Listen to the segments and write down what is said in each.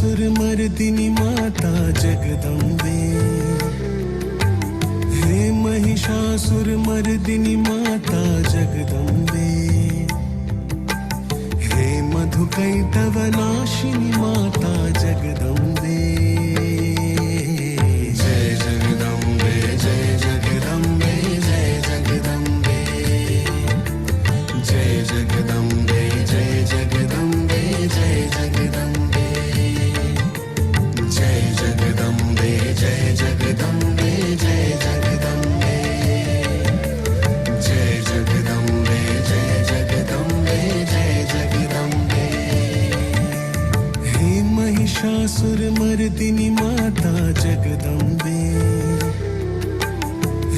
महिषासुरमर्दिनि माता जगदम्बे। हे महिषासुरमर्दिनि माता जगदम्बे। हे मधुकैटवनाशिनि माता जगदम्बे। जय जगदम्बे जय जगदम्बे जय जगदम्बे। जय जगदम्बे जय जगदम्बे जय जगदम्बे। जय जगदम्बे जय जगदम्बे जय जगदम्बे। जय जगदम्बे जय जगदम्बे जय जगदम्बे। हे महिषासुरमर्दिनि माता जगदम्बे।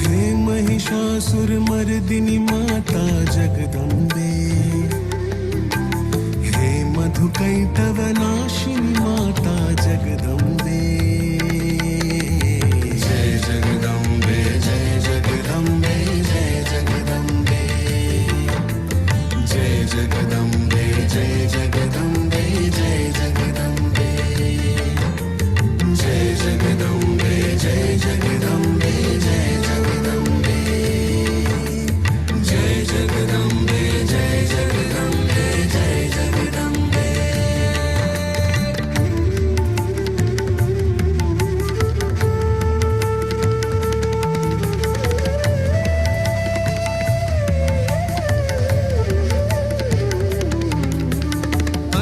हे महिषासुरमर्दिनि माता जगदम्बे। हे मधुकैटवनाशिनि माता जगदम्बे। जय जगदम्बे जय जगदम्बे जय जगदम्बे। जय जगदम्बे जय जगदम्बे जय जगदम्बे। जय जगदम्बे जय जगदम्बे जय जगदम्बे। जय जगदम्बे जय जगदम्बे जय जगदम्बे।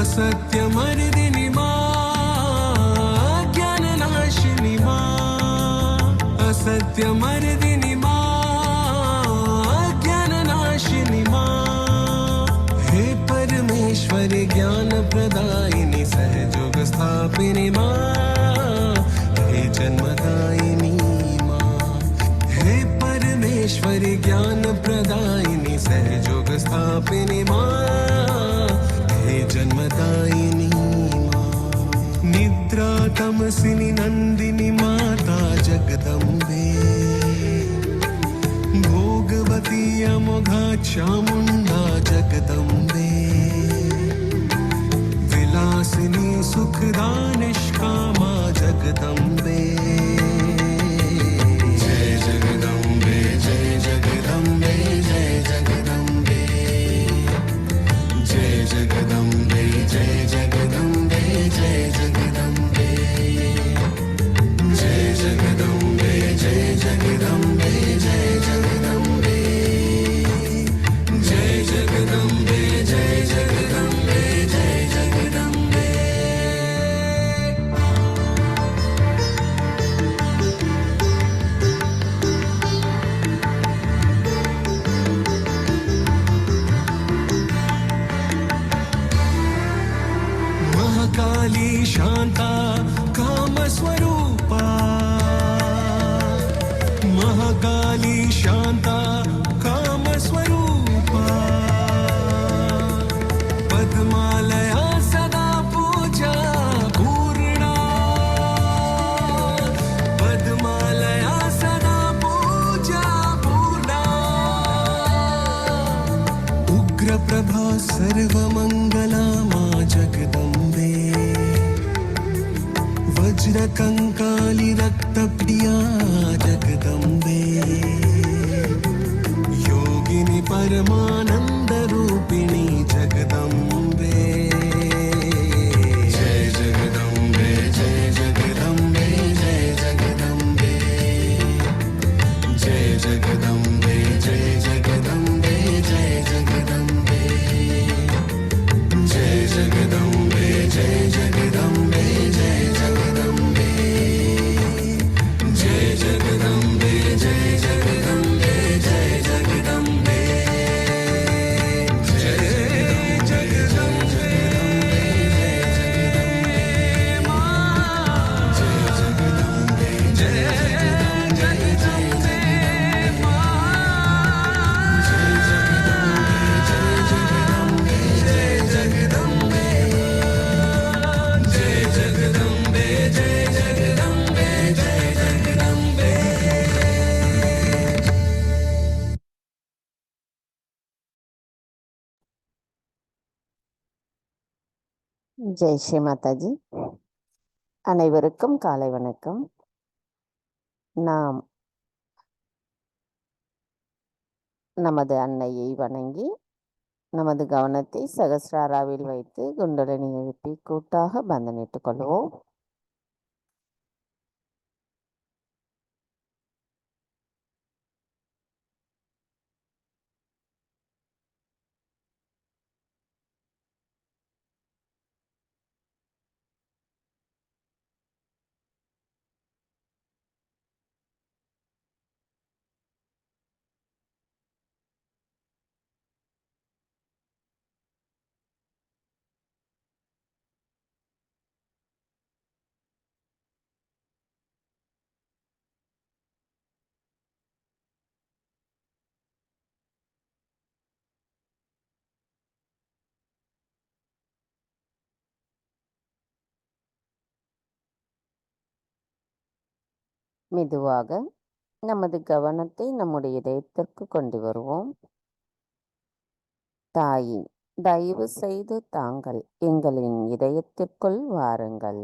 असत्यमर्दिनि ज्ञाननाशिनि असत्यमर्दिनि ज्ञाननाशिनि हे परमेश्वरि ज्ञानप्रदायिनि सहयोग स्थापिनि हे जन्मदायिनि हे परमेश्वरि ज्ञानप्रदायिनि सहयोग स्थापिनि हे जन्मदायिनी निद्रा तमसिनि नंदिनि माता जगदम्बे। भोगवती अमोघा चामुंडा जगदम्बे। विलासिनी सुखदा निष्कामा जगदम्बे। जय जगदम्बे जय जगदम्बे जय जगदम्बे। जय जगदम्बे जय जगदम्बे जय जगदम्बे। जय जगदम्बे जय जगदम्बे जय जगदम्बे। जय जगदम्बे जय जगदम्बे जय जगदम्बे। महाकाली शांता कामस्वरूपा। महाकाली शांता कामस्वरूपा। पद्मालया सदा पूजा पूर्णा। पद्मालया सदा पूजा पूर्णा। उग्रप्रभा सर्वमंगला मां जगदम्बे। वज्रकङ्काली रक्तप्रिया जगदम्बे। योगिनी परमानन्दरूपिणी जगदम्बे। जय जगदम्बे जय जगदम्बे जय जगदम्बे। जय जगदम्बे जय जगदम्बे जय जगदम्बे। जय जगदम्बे जय जगदम्बे जय जगदम्बे। जय जगदम्बे जय जगदम्बे जय जगदम्बे। जय जगदम्बे जय जगदम्बे जय जगदम्बे जय श्री माता जी। அனைவருக்கும் காலை வணக்கம். நாம் நமது அன்னையை வணங்கி நமது கவனத்தை சகஸ்ராராவில் வைத்து குண்டலினி எழுப்பி கூட்டாக பந்தனிட்டுக் கொள்வோம். மெதுவாக நமது கவனத்தை நம்முடைய இதயத்திற்கு கொண்டு வருவோம். தாயே, தயவு செய்து தாங்கள் எங்களின் இதயத்திற்குள் வாருங்கள்.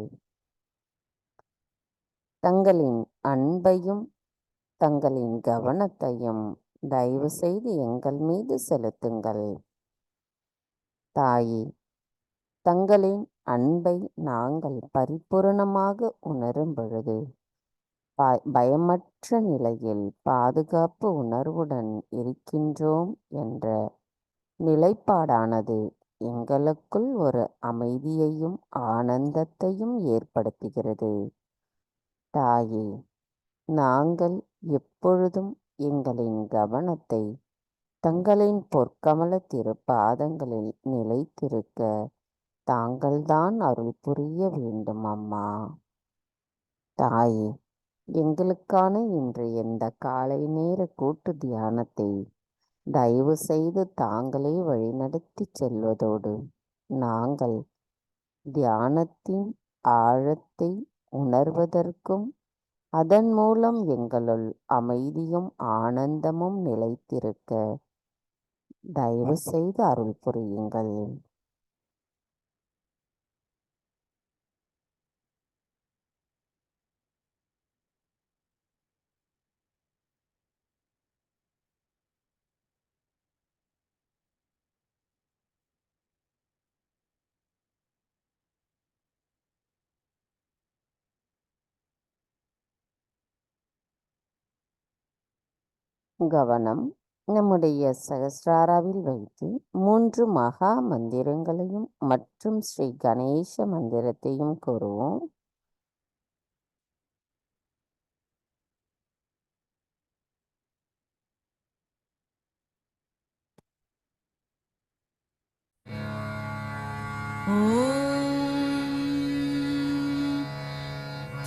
தங்களின் அன்பையும் தங்களின் கவனத்தையும் தயவு செய்து எங்கள் மீது செலுத்துங்கள். தாயே, தங்களின் அன்பை நாங்கள் பரிபூரணமாக உணரும் பொழுது பயமற்ற நிலையில் பாதுகாப்பு உணர்வுடன் இருக்கின்றோம் என்ற நிலைப்பாடானது எங்களுக்குள் ஒரு அமைதியையும் ஆனந்தத்தையும் ஏற்படுத்துகிறது. தாயே, நாங்கள் எப்பொழுதும் எங்களின் கவனத்தை தங்களின் பொற்கமல திருப்பாதங்களில் நிலைத்திருக்க தாங்கள்தான் அருள் புரிய வேண்டும் அம்மா. தாயே, எங்களுக்கான இன்று இந்த காலை நேர கூட்டு தியானத்தை தயவு செய்து தாங்களே வழிநடத்தி செல்வதோடு நாங்கள் தியானத்தின் ஆழத்தை உணர்வதற்கும் அதன் மூலம் எங்களுள் அமைதியும் ஆனந்தமும் நிலைத்திருக்க தயவு செய்து அருள் புரியுங்கள். கவனம் நம்முடைய சகஸ்ராராவில் வைத்து 3 மகா மந்திரங்களையும் மற்றும் ஸ்ரீ கணேச மந்திரத்தையும் கூறுவோம்.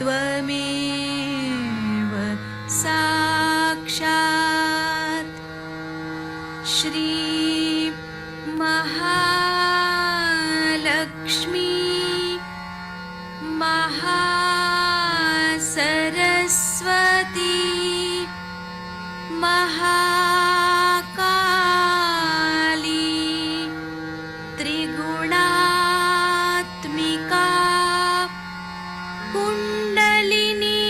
त्वमेव साक्षात् श्री महालक्ष्मी महासरस्वती महाकाली त्रिगुणात्मिका कुण्डलिनी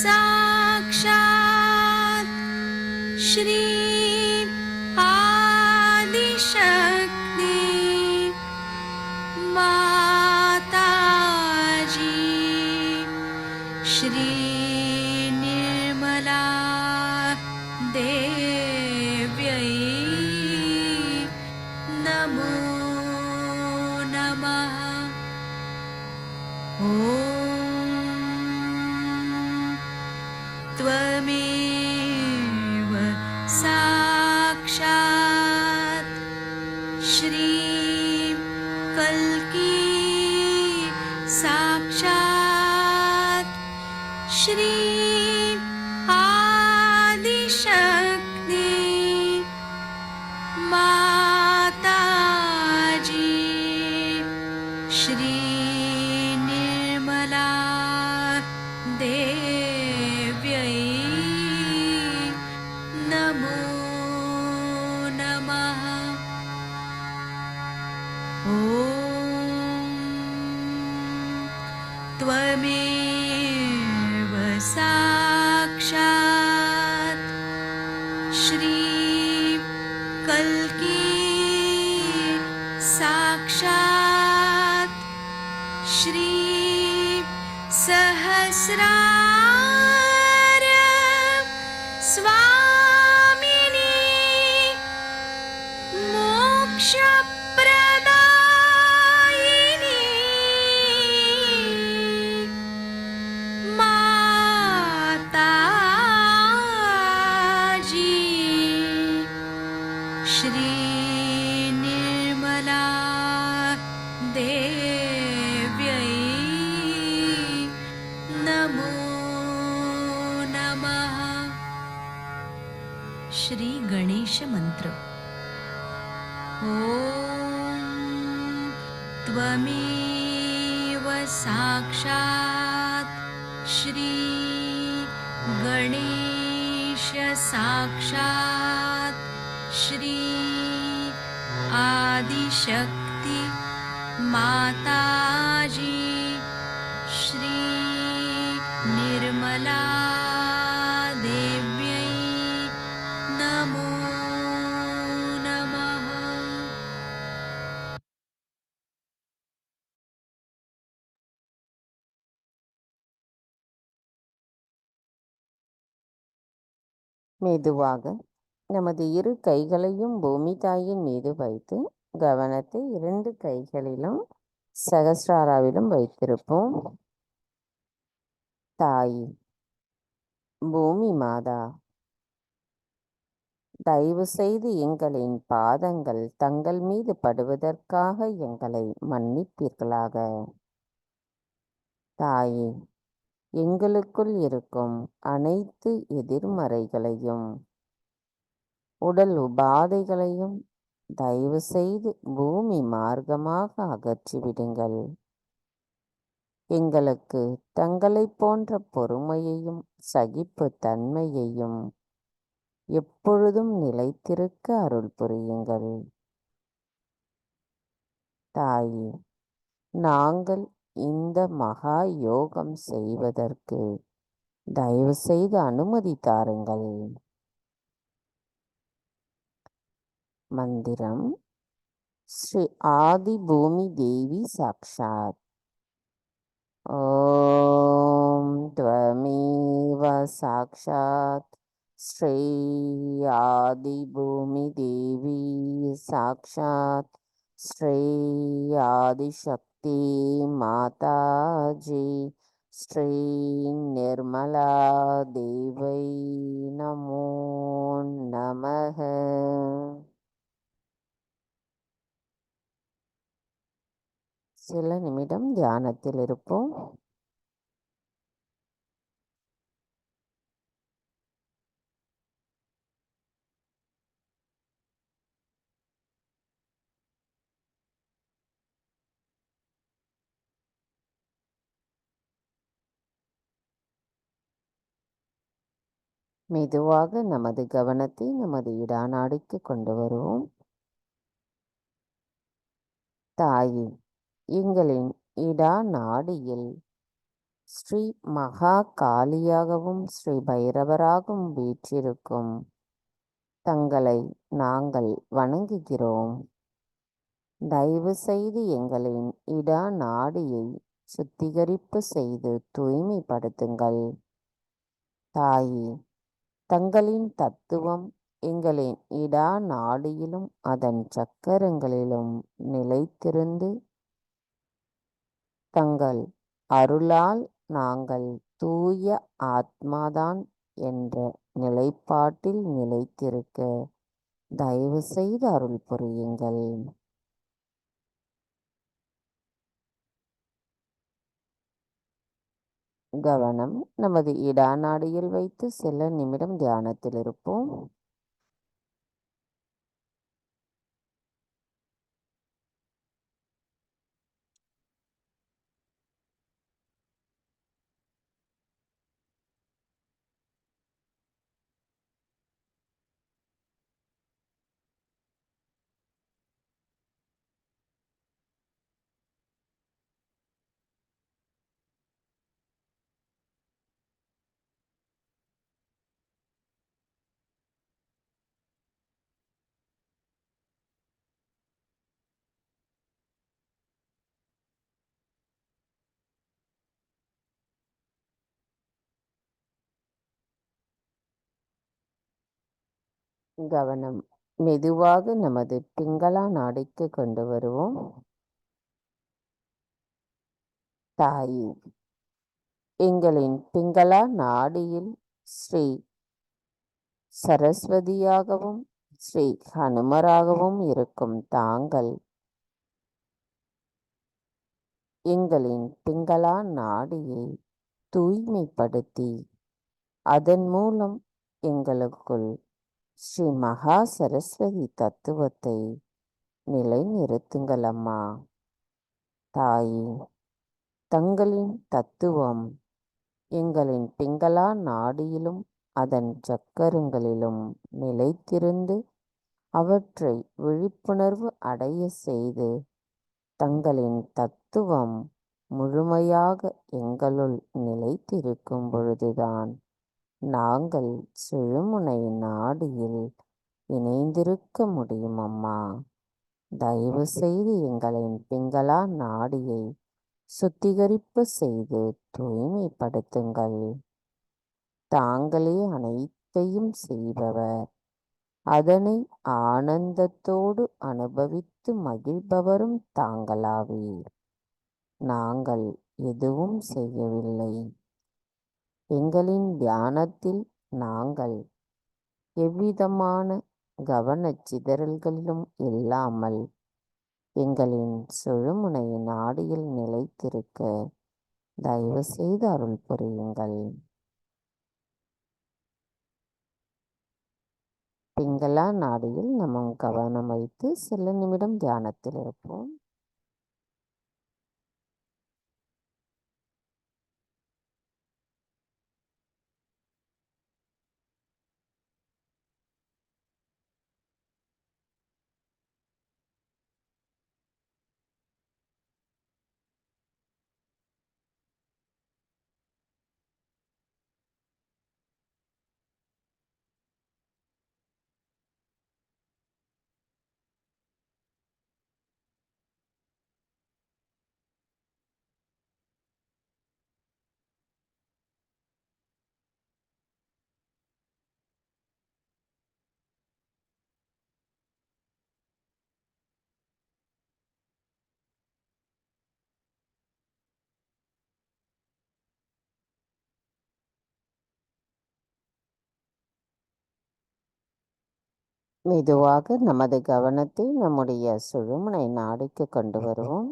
साक्षात् श्री आदिशक्ति माताजी श्री निर्मला देव्यै नमो नमः। ॐ त्वमेव साक्षात् श्री कल्की साक्षात् श्री आदिशक्ति त्वमेव साक्षात् श्री कल्की साक्षात् श्री सहस्रार स्वामिनी मोक्षप्रदायिनी माताजी श्री निर्मला देव्यै नमो नमः। श्री गणेश मंत्र। ॐ त्वमेव साक्षात् श्री गणेश साक्षात् श्री आदिशक्ति माताजी श्री निर्मला देव्यै नमो नमः। மெதுவாக நமது இரு கைகளையும் பூமி தாயின் மீது வைத்து கவனத்தை இரண்டு கைகளிலும் சகஸ்ராராவிலும் வைத்திருப்போம். தாய் பூமி மாதா, தயவு செய்து எங்களின் பாதங்கள் தங்கள் மீது படுவதற்காக எங்களை மன்னிப்பீர்களாக. தாயே, எங்களுக்குள் இருக்கும் அனைத்து எதிர்மறைகளையும் உடல் உபாதைகளையும் தயவு செய்து பூமி மார்க்கமாக அகற்றிவிடுங்கள். எங்களுக்கு தங்களைப் போன்ற பொறுமையையும் சகிப்பு தன்மையையும் எப்பொழுதும் நிலைத்திருக்க அருள் புரியுங்கள். தாயே, நாங்கள் இந்த மகா யோகம் செய்வதற்கு தயவு செய்து அனுமதி தாருங்கள். மந்திரம் ஸ்ரீ ஆதி பூமி தேவி சாக்ஷாத். ஓம் त्वमेव साक्षात् श्री आदि भूमि देवी साक्षात् श्री आदिशक्ति माताजी श्री निर्मला देवै नमो नमः. சில நிமிடம் தியானத்தில் இருப்போம். மெதுவாக நமது கவனத்தை நமது இடாநாடிக்கு கொண்டு வருவோம். தாயே, எங்களின் இடா நாடியில் ஸ்ரீ மகா காளியாகவும் ஸ்ரீ பைரவராகவும் வீற்றிருக்கும் தங்களை நாங்கள் வணங்குகிறோம். தயவு செய்து எங்களின் இடா நாடியை சுத்திகரிப்பு செய்து தூய்மைப்படுத்துங்கள். தாயே, தங்களின் தத்துவம் எங்களின் இடா நாடியிலும் அதன் சக்கரங்களிலும் நிலைத்திருந்து தங்கள் அருளால் நாங்கள் தூய ஆத்மாதான் என்ற நிலைப்பாட்டில் நிலைத்திருக்க தயவு செய்து அருள் புரியுங்கள். கவனம் நமது இடாநாடியில் வைத்து சில நிமிடம் தியானத்தில் இருப்போம். கவனம். மெதுவாக நமது பிங்களா நாடிக்கு கொண்டு வருவோம். தாயே, எங்களின் பிங்களா நாடியில் ஸ்ரீ சரஸ்வதியாகவும் ஸ்ரீ ஹனுமராகவும் இருக்கும் தாங்கள் எங்களின் பிங்களா நாடியை தூய்மைப்படுத்தி அதன் மூலம் எங்களுக்குள் ஸ்ரீ மகா சரஸ்வதி தத்துவத்தை நிலைநிறுத்துங்கள் அம்மா. தாயே, தங்களின் தத்துவம் எங்களின் பிங்களா நாடியிலும் அதன் சக்கரங்களிலும் நிலைத்திருந்து அவற்றை விழிப்புணர்வு அடைய செய்து தங்களின் தத்துவம் முழுமையாக எங்களுள் நிலைத்திருக்கும் பொழுதுதான் நாங்கள் சுழுமுனை நாடியில் இணைந்திருக்க முடியும் அம்மா. தயவு செய்து எங்களின் பிங்களா நாடியை சுத்திகரிப்பு செய்து தூய்மைப்படுத்துங்கள். தாங்களே அனைத்தையும் செய்பவர், அதனை ஆனந்தத்தோடு அனுபவித்து மகிழ்பவரும் தாங்களாவீர். நாங்கள் எதுவும் செய்யவில்லை. எங்களின் தியானத்தில் நாங்கள் எவ்விதமான கவனச்சிதறல்களிலும் இல்லாமல் எங்களின் சுழுமுனை நாடியில் நிலைத்திருக்க தயவு செய்து அருள் புரியுங்கள். பிங்களா நாடியில் நம்ம கவனம் வைத்து சில நிமிடம் தியானத்தில் இருப்போம். மெதுவாக நமது கவனத்தை நம்முடைய சுழுமுனை நாடிக்கு கொண்டு வருவோம்.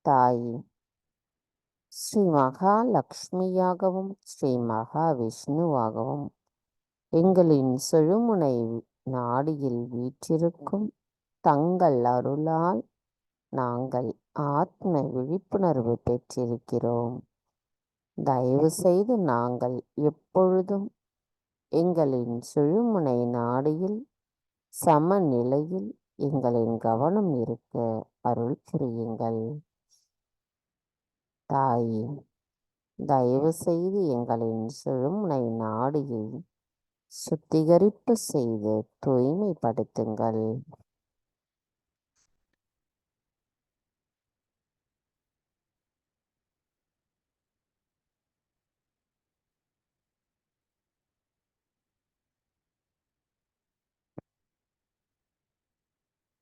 தாயே, ஸ்ரீ மகாலட்சுமியாகவும் ஸ்ரீ மகாவிஷ்ணுவாகவும் எங்களின் சுழுமுனை நாடியில் வீற்றிருக்கும் தங்கள் அருளால் நாங்கள் ஆத்ம விழிப்புணர்வு பெற்றிருக்கிறோம். தயவு செய்து நாங்கள் எப்பொழுதும் எங்களின் சுழுமுனை நாடியில் சமநிலையில் எங்களின் கவனம் இருக்க அருள் புரியுங்கள். தாயே, தயவு செய்து எங்களின் சுழுமுனை நாடியை சுத்திகரிப்பு செய்து தூய்மைப்படுத்துங்கள்.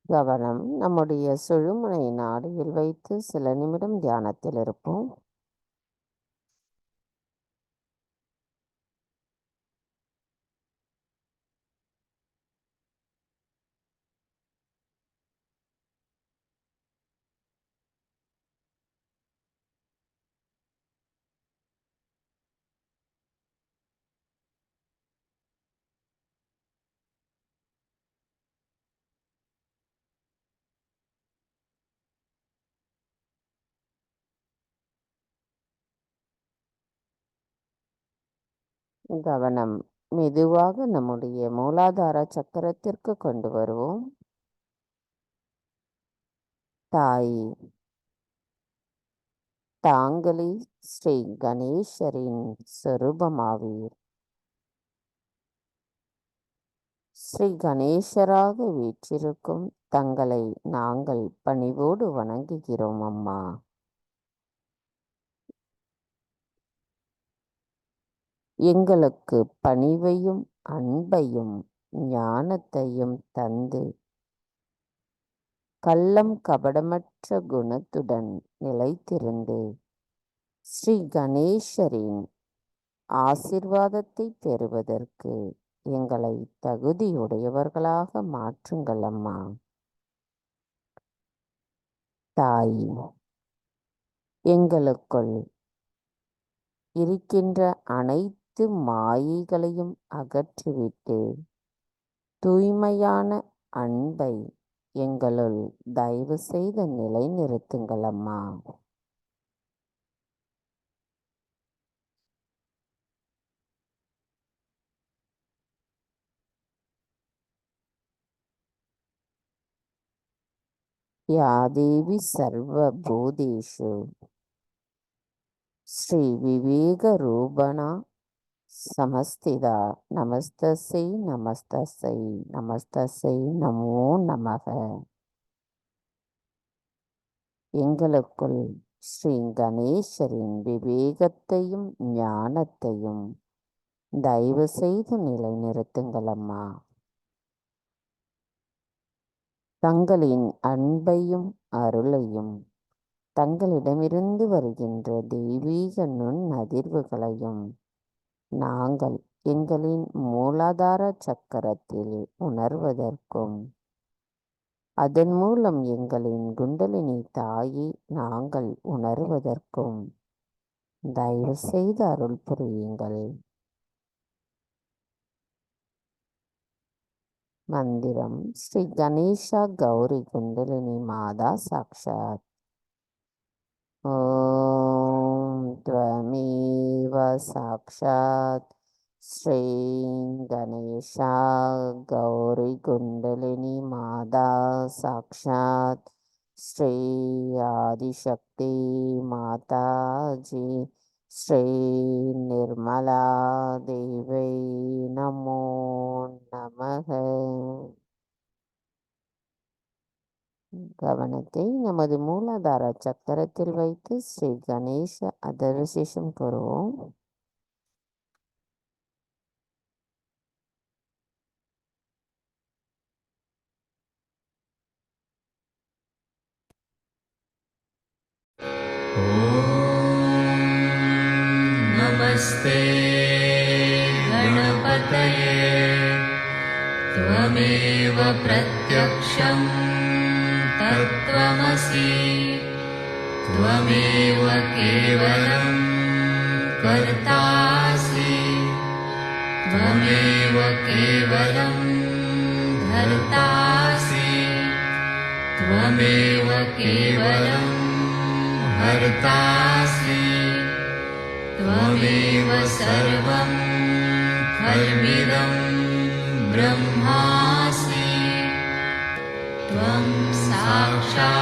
கவனம் நம்முடைய சுழுமுனை நாடியில் வைத்து சில நிமிடம் தியானத்தில் இருப்போம். கவனம் மெதுவாக நம்முடைய மூலாதார சக்கரத்திற்கு கொண்டு வருவோம். தாயே, தாங்களே ஸ்ரீ கணேசரின் சொரூபமாவீர். ஸ்ரீ கணேசராக வீற்றிருக்கும் தங்களை நாங்கள் பணிவோடு வணங்குகிறோம் அம்மா. எங்களுக்கு பணிவையும் அன்பையும் ஞானத்தையும் தந்து கள்ளம் கபடமற்ற குணத்துடன் நிலைத்திருந்து ஸ்ரீ கணேசரின் ஆசிர்வாதத்தை பெறுவதற்கு எங்களை தகுதியுடையவர்களாக மாற்றுங்கள் அம்மா. தாய், எங்களுக்குள் இருக்கின்ற அனைத்து மாயைகளையும் அகற்றிவிட்டு தூய்மையான அன்பை எங்களுள் தயவு செய்து நிலைநிறுத்துங்கள் அம்மா. யாதேவி சர்வபூதேஷு ஸ்ரீ விவேக ரூபணா சமஸ்திதா நமஸ்தஸ்யை நமஸ்தஸ்யை நமஸ்தஸ்யை நமோ நமக. எங்களுக்குள் ஸ்ரீ கணேசரின் விவேகத்தையும் ஞானத்தையும் தயவு செய்து நிலைநிறுத்துங்கள் அம்மா. தங்களின் அன்பையும் அருளையும் தங்களிடமிருந்து வருகின்ற தெய்வீக நுண் அதிர்வுகளையும் நாங்கள் எங்களின் மூலாதார சக்கரத்தில் உணர்வதற்கும் அதன் மூலம் எங்களின் குண்டலினி தாயை நாங்கள் உணர்வதற்கும் தயவு செய்து அருள் புரியுங்கள். மந்திரம் ஸ்ரீ கணேஷா கௌரி குண்டலினி மாதா சாக்ஷாத். ஓம் த்வமேவ சாக்ஷாத் ஸ்ரீ கணேஷா கௌரி குண்டலினி மாதா சாக்ஷாத் ஸ்ரீ ஆதிசக்தி மாதாஜி ஸ்ரீ நிர்மலா தேவை நமோ நமக. கவனத்தை நமது மூலாதார சக்கரத்தில் வைத்து ஸ்ரீ கணேச அதர்வசேஷம் கூறுவோம். नमस्ते गणपतये त्वमेव प्रत्यक्षं तत्त्वमसि त्वमेव केवलं कर्तासि त्वमेव केवलं धर्तासि त्वमेव केवलं हर्तासि त्वमेव सर्वं खल्विदं ब्रह्मासि त्वं साक्षादात्मासि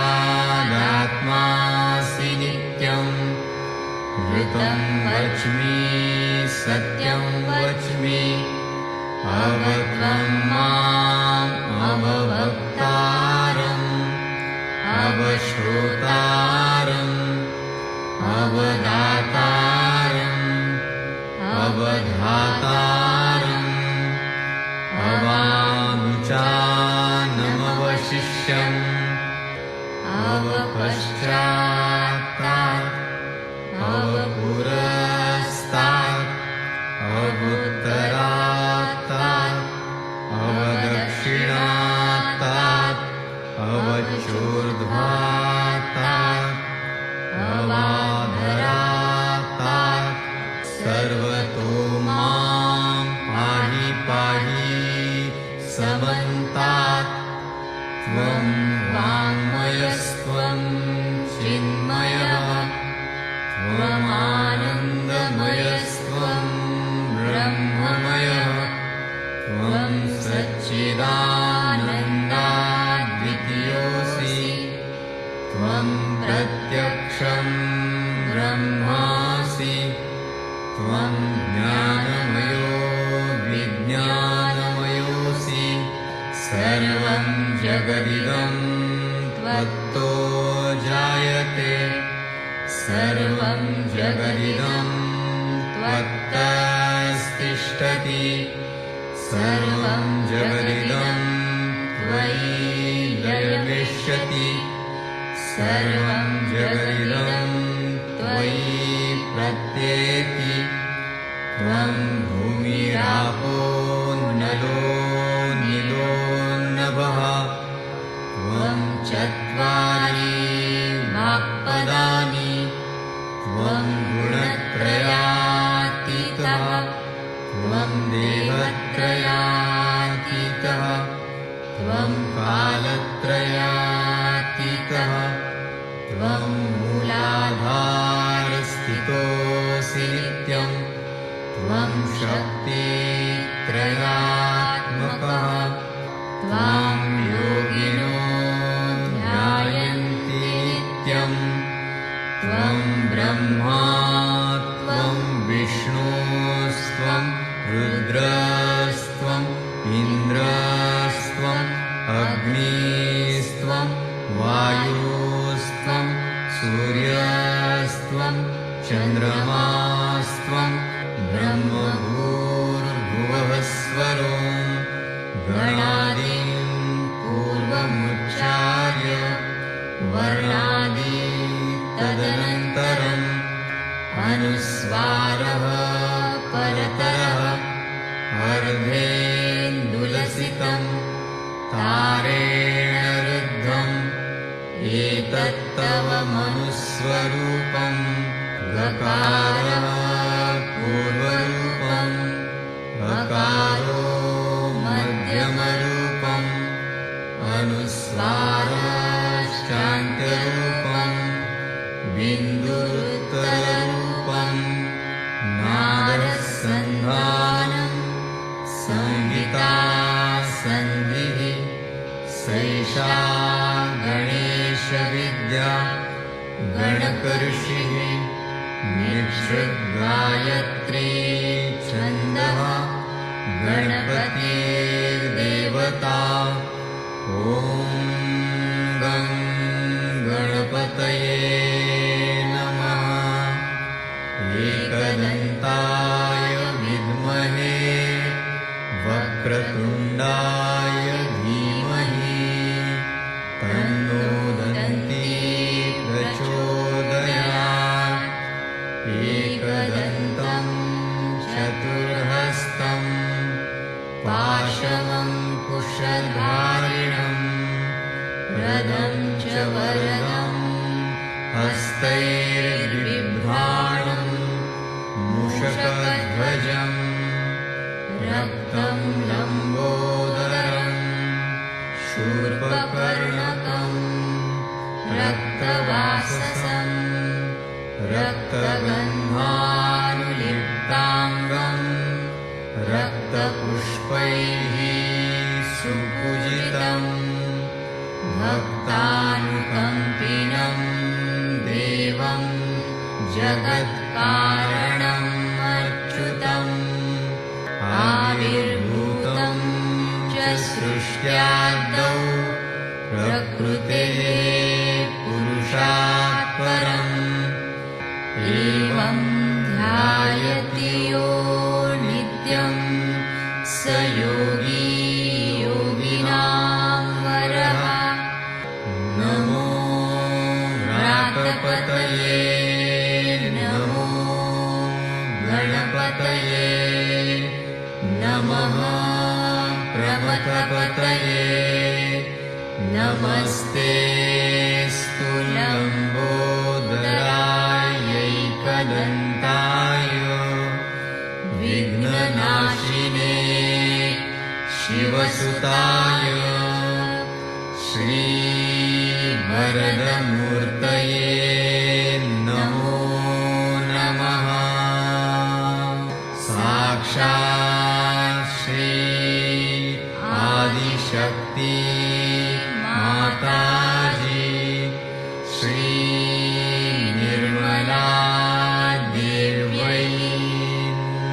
नित्यं ऋतं वच्मि सत्यं वच्मि अवत्वं माम् अववक्तारम् अवश्रोतारम् अवदातारम् अवधातारम् अवानुचानमवशिष्यम् अवपश्चात्तात् अवपुरस्तात् अवुत्तरात्तात् अवदक्षिणात्तात् अवचूर्ध्वात्तात् अवाधरात्तात् सर्वतो मां पाहि पाहि समन्तात् त्वं वाङ्मयस्त्वं चिन्मयः त्वमानन्दमयस्त्वं ब्रह्ममयः त्वं सच्चिदानन्दाद्वितीयोऽसि त्वं प्रत्यक्षं ब्रह्मासि त्वं ज्ञानमयो विज्ञानमयोऽसि सर्वं जगदिदं त्वत्तो जायते सर्वं जगदिदं त्वत्तः तिष्ठति सर्वं जगदिदं त्वयि लयविष्यति सर्वं जगदिदं त्वयि प्रत्येति त्वं भूमिरापो नलो नीलो नभः त्वं चत्वारि वाक्पदानि त्वं गुणत्रयातीतः त्वं देवत्रयातीतः त्वं कालत्रयातीतः त्वं मूलाधारस्थितोऽसि नित्यं त्वं शक्तित्रयात्मकः त्वां योगिनो ध्यायन्ति नित्यं त्वं ब्रह्मा त्वं विष्णुस्त्वं रुद्रस्त्वम् इन्द्रस्त्वम् अग्निस्त्वं वायुस्त्वं सूर्यस्त्वं चन्द्रमास्त्वं ब्रह्मभूर्भुवःस्वरो गणादीन् पूर्वमुच्चार्य वर्णादीन् तदनन्तरम् अनुस्वारः परतरः अर्धेन्दुलसितं तारेण रुद्धम् एतत्तव मनुस्वरूपं गकारः पूर्वरूपम् गकारो मध्यमरूपम् अनुस्वारश्चान्त्यरूपम् बिन्दुरुत्तररूपम् नादसन्धानम् संहिता सन्धिः सैषा गणेशविद्या गणकऋषिः निःसृद्गायत्री छन्दः गणपतिर्देवता ॐ गं गणपतये नमः एकदन्ताय विद्महे वक्रतुण्डाय धीमहि तन्नो दन्ती प्रचोदयात् एकदन्तं चतुर्हस्तं पाशमङ्कुशधारिणं रदं च वरदं हस्तैर्बिभ्राणं मूषकध्वजम् रक्तं लम्बोदरं शूर्पकर्णकं रक्तवाससं रक्तगन्धानुलिप्ताङ्गं रक्तपुष्पैः सुपूजितं भक्तानुकम्पिनं देवं जगत्कारणम् अच्युतम् आविर्भूतं च सृष्ट्यादौ प्रकृतेः पुरुषात् परम् एवं ध्यायति यो नित्यं स योगी योगिनां वरः नमो व्रातपतये नमो गणपतये नमः प्रमथपतये नमस्ते स्तुलम्बोदरायैकदन्ताय विघ्ननाशिने शिवसुताय श्रीवरदमूर्तये नमो नमः साक्षात् श्री आदिशक्ति माताजी श्री निर्मला देव्यै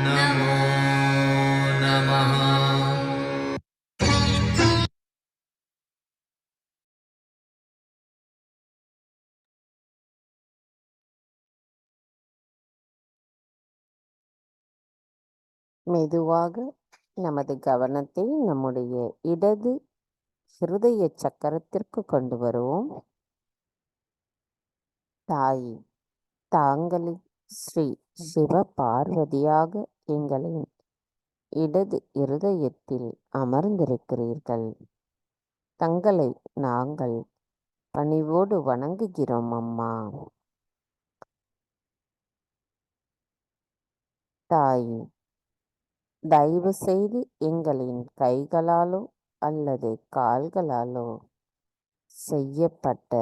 नमो नमः। மெதுவாக நமது கவனத்தை நம்முடைய இடது ஹிருதய சக்கரத்திற்கு கொண்டு வருவோம். தாய், தாங்களே ஸ்ரீ சிவ பார்வதியாக எங்களின் இடது இருதயத்தில் அமர்ந்திருக்கிறீர்கள். தங்களை நாங்கள் பணிவோடு வணங்குகிறோம் அம்மா. தாய், தயவு செய்து எங்களின் கைகளாலோ அல்லது கால்களாலோ செய்யப்பட்ட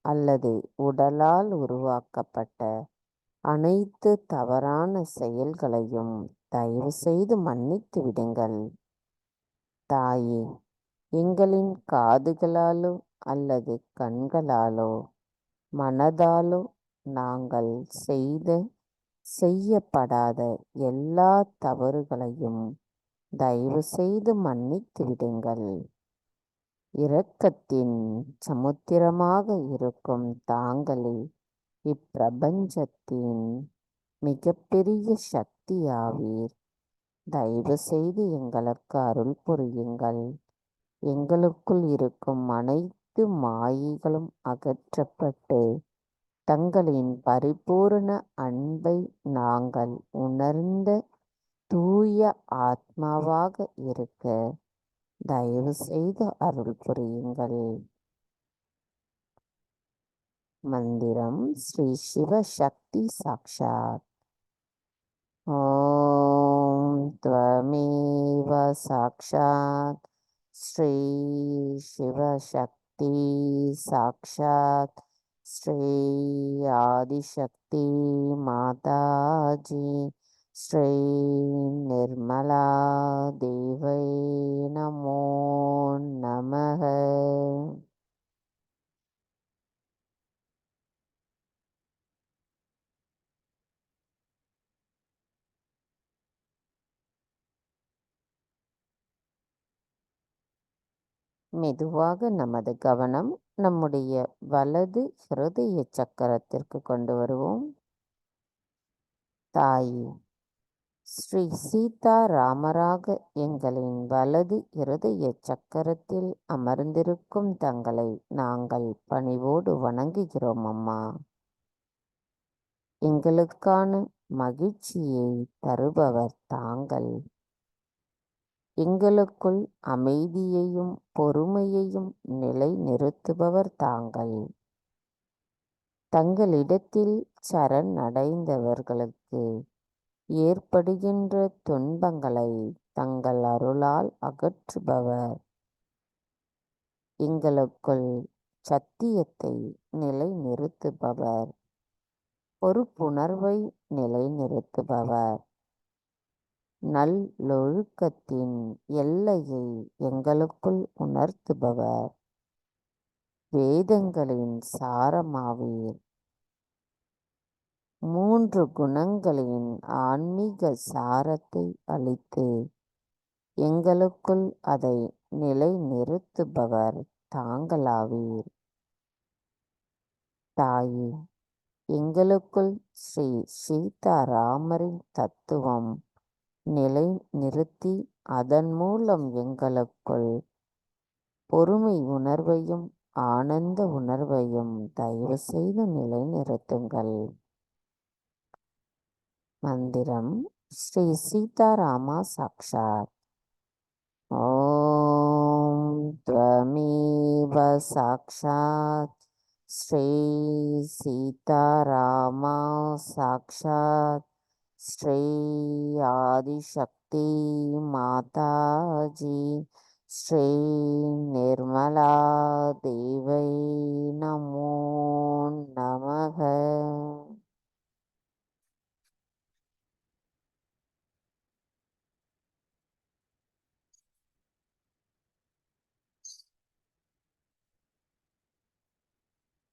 அல்லது உடலால் உருவாக்கப்பட்ட அனைத்து தவறான செயல்களையும் தயவு செய்து மன்னித்து விடுங்கள். தாயே, எங்களின் காதுகளாலோ அல்லது கண்களாலோ மனதாலோ நாங்கள் செய்யப்படாத எல்லா தவறுகளையும் தயவு செய்து மன்னித்து விடுங்கள். இரக்கத்தின் சமுத்திரமாக இருக்கும் தாங்களே இப்பிரபஞ்சத்தின் மிகப்பெரிய சக்தியாவீர். தயவு செய்து எங்களுக்கு அருள் புரியுங்கள். எங்களுக்குள் இருக்கும் அனைத்து மாயைகளும் அகற்றப்பட்டு தங்களின் பரிபூரண அன்பை நாங்கள் உணர்ந்த தூய ஆத்மாவாக இருக்க தயவு செய்து அருள் புரியுங்கள். மந்திரம் ஸ்ரீ சிவ சக்தி சாக்ஷாத். ஓம் த்வமேவ சாக்ஷாத் ஸ்ரீ சிவ சக்தி சாக்ஷாத் ஸ்ரீ ஆதிசக்தி மாதாஜி ஸ்ரீ நிர்மலா தேவை நமோ நமக. மெதுவாக நமது கவனம் நம்முடைய வலது ஹிருதய சக்கரத்திற்கு கொண்டு வருவோம். தாயே, ஸ்ரீ சீதா ராமராக எங்களின் வலது இருதய சக்கரத்தில் அமர்ந்திருக்கும் தங்களை நாங்கள் பணிவோடு வணங்குகிறோம் அம்மா. எங்களுக்கான மகிழ்ச்சியை தருபவர் தாங்கள். எங்களுக்குள் அமைதியையும் பொறுமையையும் நிலைநிறுத்துபவர் தாங்கள். தங்களிடத்தில் சரணடைந்தவர்களுக்கு ஏற்படுகின்ற துன்பங்களை தங்கள் அருளால் அகற்றுபவர். எங்களுக்குள் சத்தியத்தை நிலைநிறுத்துபவர். பொறுப்புணர்வை நிலைநிறுத்துபவர். நல்லொழுக்கத்தின் எல்லையை எங்களுக்குள் உணர்த்துபவர். வேதங்களின் சாரமாவீர். 3 குணங்களின் ஆன்மீக சாரத்தை அளித்து எங்களுக்குள் அதை நிலைநிறுத்துபவர் தாங்களாவீர். தாயே, எங்களுக்குள் ஸ்ரீ சீதாராமரின் தத்துவம் நிலைநிறுத்தி அதன் மூலம் எங்களுக்குள் பொறுமை உணர்வையும் ஆனந்த உணர்வையும் தயவு செய்து நிலைநிறுத்துங்கள். மந்திரம் ஸ்ரீ சீதாராமா சாக்ஷாத். ஓம் த்வமேவ சாக்ஷாத் ஸ்ரீ சீதாராமா சாக்ஷாத் ஸ்ரீ ஆதிசக்தி மாதாஜி ஸ்ரீ நிர்மலா தேவை நமோ நமக.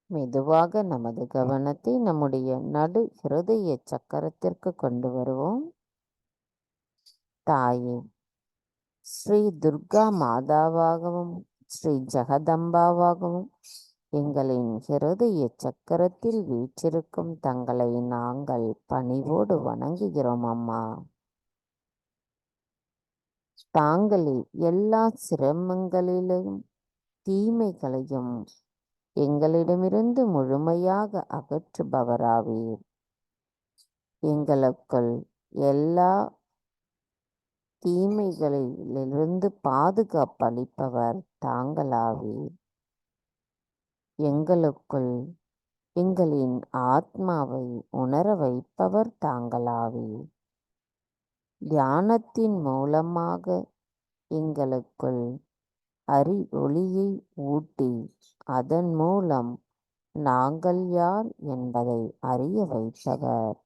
மெதுவாக நமது கவனத்தை நம்முடைய நடு ஹிருதய சக்கரத்திற்கு கொண்டு வருவோம். தாயே, ஸ்ரீ துர்கா மாதாவாகவும் ஸ்ரீ ஜெகதம்பாவாகவும் எங்களின் ஹிருதய சக்கரத்தில் வீற்றிருக்கும் தங்களை நாங்கள் பணிவோடு வணங்குகிறோம் அம்மா. தாங்களே எல்லா சிரமங்களிலும் தீமைகளையும் எங்களிடமிருந்து முழுமையாக அகற்றுபவராவீர். எங்களுக்குள் எல்லா தீமைகளிலிருந்து பாதுகாப்பளிப்பவர் தாங்களாவீர். எங்களுக்குள் எங்களின் ஆத்மாவை உணர வைப்பவர் தாங்களாவீர். தியானத்தின் மூலமாக எங்களுக்குள் ஒளியை ஊட்டி அதன் மூலம் நாங்கள் யார் என்பதை அறிய வைப்பவர்.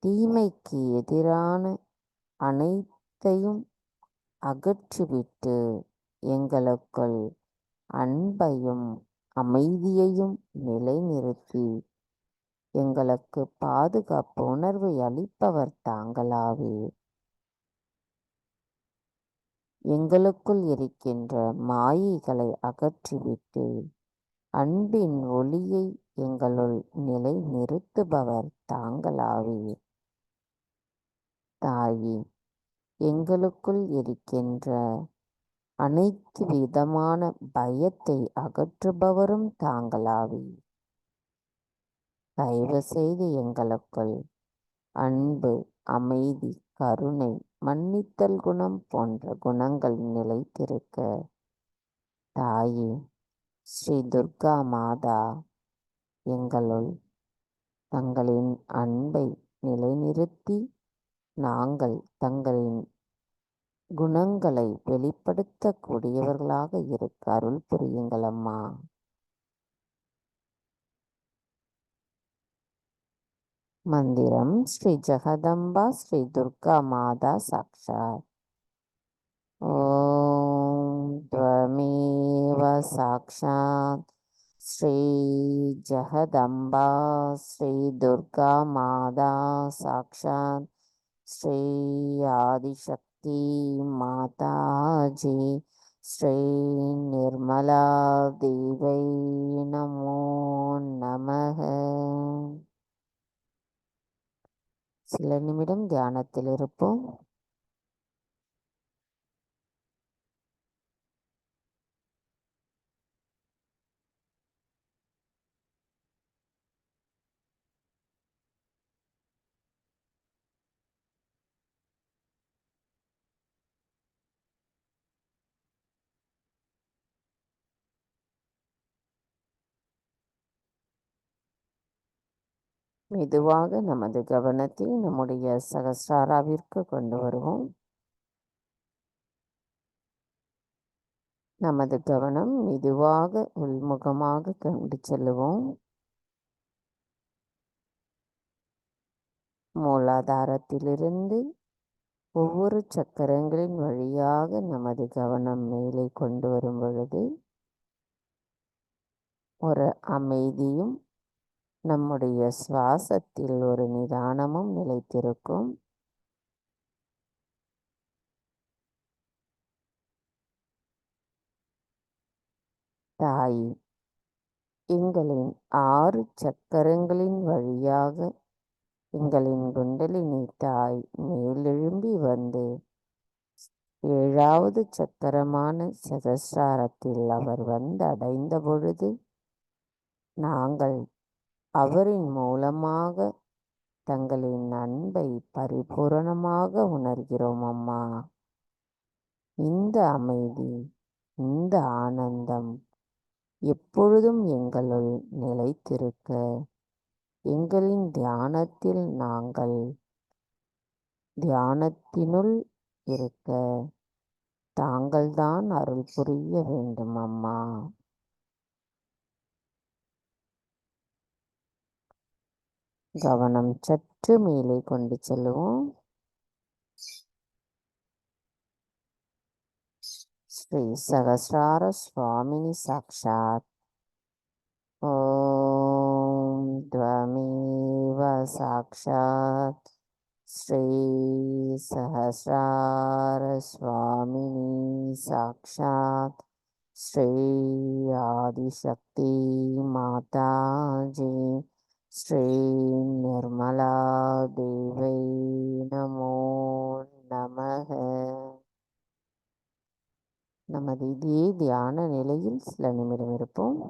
தீமைக்கு எதிரான அனைத்தையும் அகற்றிவிட்டு எங்களுக்குள் அன்பையும் அமைதியையும் நிலைநிறுத்தி எங்களுக்கு பாதுகாப்பு உணர்வை அளிப்பவர் தாங்களாவீர். எங்களுக்குள் இருக்கின்ற மாயைகளை அகற்றிவிட்டு அன்பின் ஒளியை எங்களுள் நிலை நிறுத்துபவர் தாங்களாவீர். தாயே, எங்களுக்குள் இருக்கின்ற அனைத்து விதமான பயத்தை அகற்றுபவரும் தாங்களாவீர். தயவு செய்து எங்களுக்குள் அன்பு, அமைதி, கருணை, மன்னித்தல் குணம் போன்ற குணங்கள் நிலைத்திருக்க தாயே ஸ்ரீ துர்கா மாதா எங்களுள் தங்களின் அன்பை நிலைநிறுத்தி நாங்கள் தங்களின் குணங்களை வெளிப்படுத்தக்கூடியவர்களாக இருக்க அருள் புரியுங்கள் அம்மா. மந்திரம் ஸ்ரீ ஜெகதம்பா ஸ்ரீ துர்கா மாதா சாக்ஷாத். ஓம் த்வமேவ சாக்ஷாத் ஸ்ரீ ஜெகதம்பா ஸ்ரீ துர்கா மாதா சாக்ஷாத் ஸ்ரீ ஆதிசக்தி மாதாஜி ஸ்ரீ நிர்மலா தேவை நமோ நமக. சில நிமிடம் தியானத்தில் இருப்போம். மெதுவாக நமது கவனத்தை நம்முடைய சகஸ்ராராவிற்கு கொண்டு வருவோம். நமது கவனம் மெதுவாக உள்முகமாக கொண்டு செல்லுவோம். மூலாதாரத்திலிருந்து ஒவ்வொரு சக்கரங்களின் வழியாக நமது கவனம் மேலே கொண்டு வரும் பொழுது ஒரு அமைதியும் நம்முடைய சுவாசத்தில் ஒரு நிதானமும் நிலைத்திருக்கும். தாய் எங்களின் 6 சக்கரங்களின் வழியாக எங்களின் குண்டலினி தாய் மேலெழும்பி வந்து 7வது சக்கரமான சகஸ்ராரத்தில் அவர் வந்து அடைந்த பொழுது நாங்கள் அவரின் மூலமாக தங்களின் அன்பை பரிபூரணமாக உணர்கிறோம் அம்மா. இந்த அமைதி, இந்த ஆனந்தம் எப்பொழுதும் எங்களுள் நிலைத்திருக்க எங்களின் தியானத்தில் நாங்கள் தியானத்தினுள் இருக்க தாங்கள்தான் அருள் புரிய வேண்டும் அம்மா. கவனம் சற்று மேலே கொண்டு செல்லுவோம். ஸ்ரீ சகஸ்ரார சுவாமினி சாக்ஷாத். ஓம் த்வமேவ சாக்ஷாத் ஸ்ரீ சகஸ்ரார சுவாமினி சாக்ஷாத் ஸ்ரீ ஆதிசக்தி மாதாஜி ஸ்ரீ நிர்மலா தேவை நமோ நமக. நமது இதே தியான நிலையில் சில நிமிடம் இருப்போம்.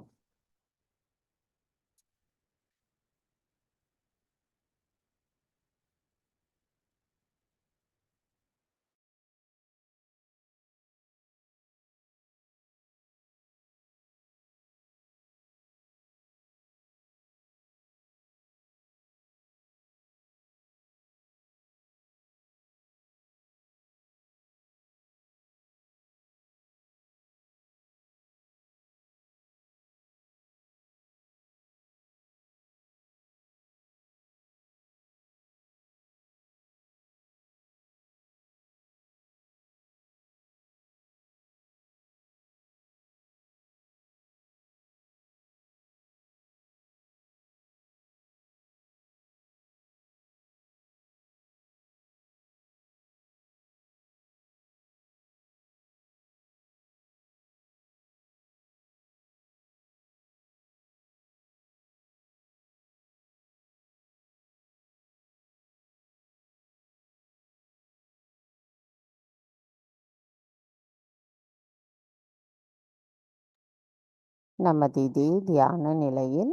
நமது இதே தியான நிலையில்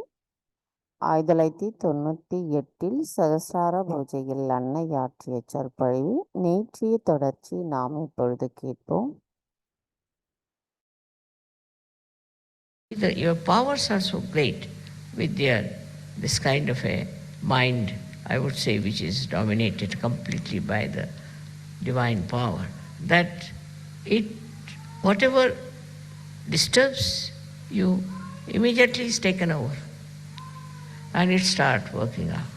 1998 சகஸ்ரார பூஜையில் அன்னையாற்றிய சொற்பொழிவு நேற்றைய தொடர்ச்சி நாம் இப்பொழுது கேட்போம். Your powers are so great with this kind of a mind, I would say, which is dominated completely by the divine power, that whatever disturbs you immediately is taken over and it starts working out.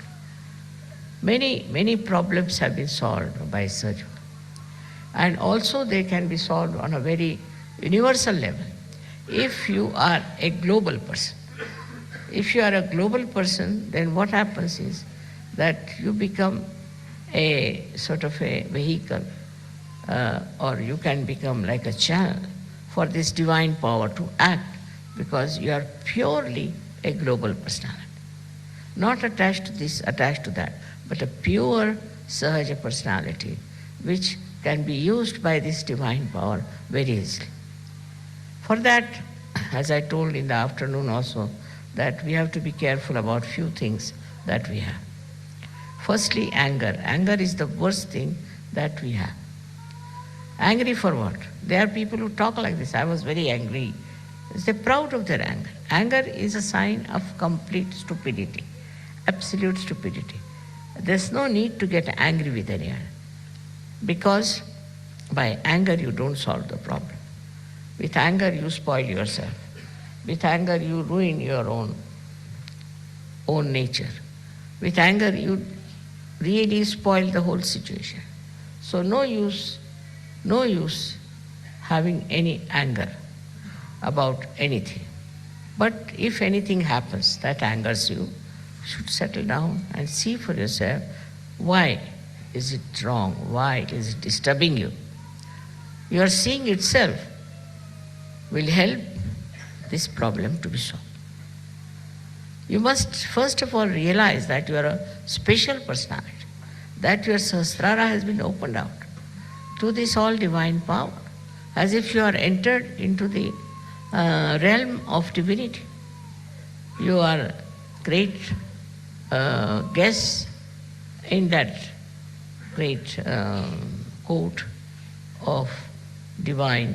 Many problems have been solved by surgery, and also they can be solved on a very universal level. If you are a global person, then what happens is that you become a sort of a vehicle, or you can become like a channel for this divine power to act, because you are purely a global personality. Not attached to this, attached to that, but a pure Sahaja personality which can be used by this divine power very easily. For that, as I told in the afternoon also, that we have to be careful about few things that we have. Firstly, anger. Anger is the worst thing that we have. Angry for what? There are people who talk like this. I was very angry. They're proud of their anger. Anger is a sign of complete stupidity, absolute stupidity. There's no need to get angry with anyone, because by anger you don't solve the problem. With anger you spoil yourself. With anger you ruin your own nature. With anger you really spoil the whole situation. So no use having any anger about anything. But if anything happens that angers you, you should settle down and see for yourself, why is it wrong? Why is it disturbing you? Your seeing itself will help this problem to be solved. You must first of all realize that you are a special personality, that your Sahasrara has been opened out to this all divine power, as if you are entered into the realm of divinity. You are great guests in that great court of divine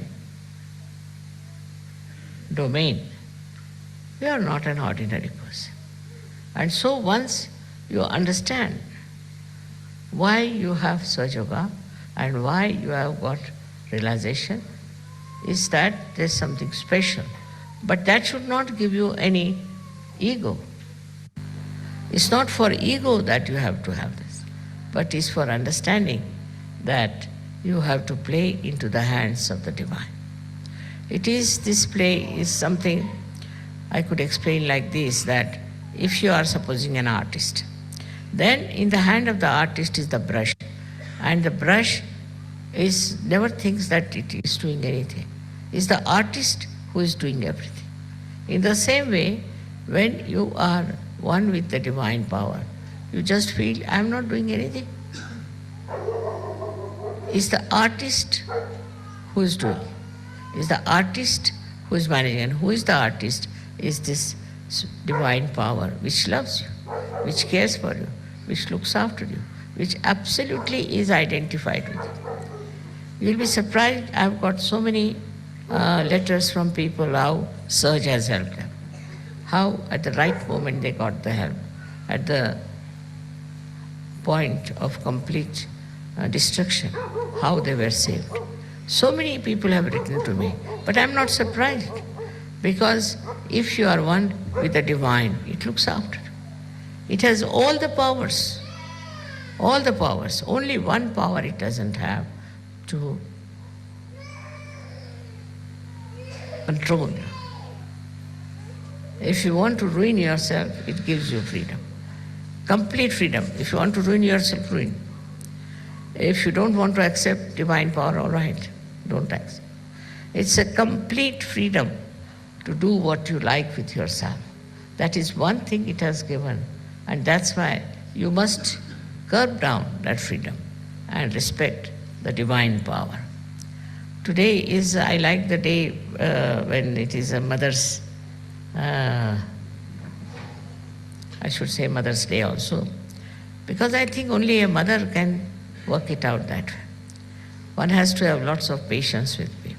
domain. You are not an ordinary person. And so once you understand why you have Sahaja and why you have got realization, is that there's something special. But that should not give you any ego. It's not for ego that you have to have this, but it's for understanding that you have to play into the hands of the divine. This play is something I could explain like this, that if you are supposing an artist, then in the hand of the artist is the brush, and the brush never thinks that it is doing anything. It's the artist who is doing everything. In the same way, when you are one with the divine power, you just feel, I am not doing anything. It's the artist who is doing. It's the artist who is managing. And who is the artist? Is this divine power which loves you, which cares for you, which looks after you, which absolutely is identified with you. You'll be surprised, I've got so many letters from people how Surge has helped them. How at the right moment they got the help. At the point of complete destruction, how they were saved. So many people have written to me, but I'm not surprised, because if you are one with the divine, it looks after. It has all the powers, all the powers. Only one power it doesn't have, to control you. If you want to ruin yourself, it gives you freedom. Complete freedom. If you want to ruin yourself, ruin. If you don't want to accept divine power, all right, don't accept. It's a complete freedom to do what you like with yourself. That is one thing it has given, and that's why you must curb down that freedom and respect the divine power. Today is, I like the day when it is a mother's, I should say Mother's Day also, because I think only a mother can work it out that way. One has to have lots of patience with people.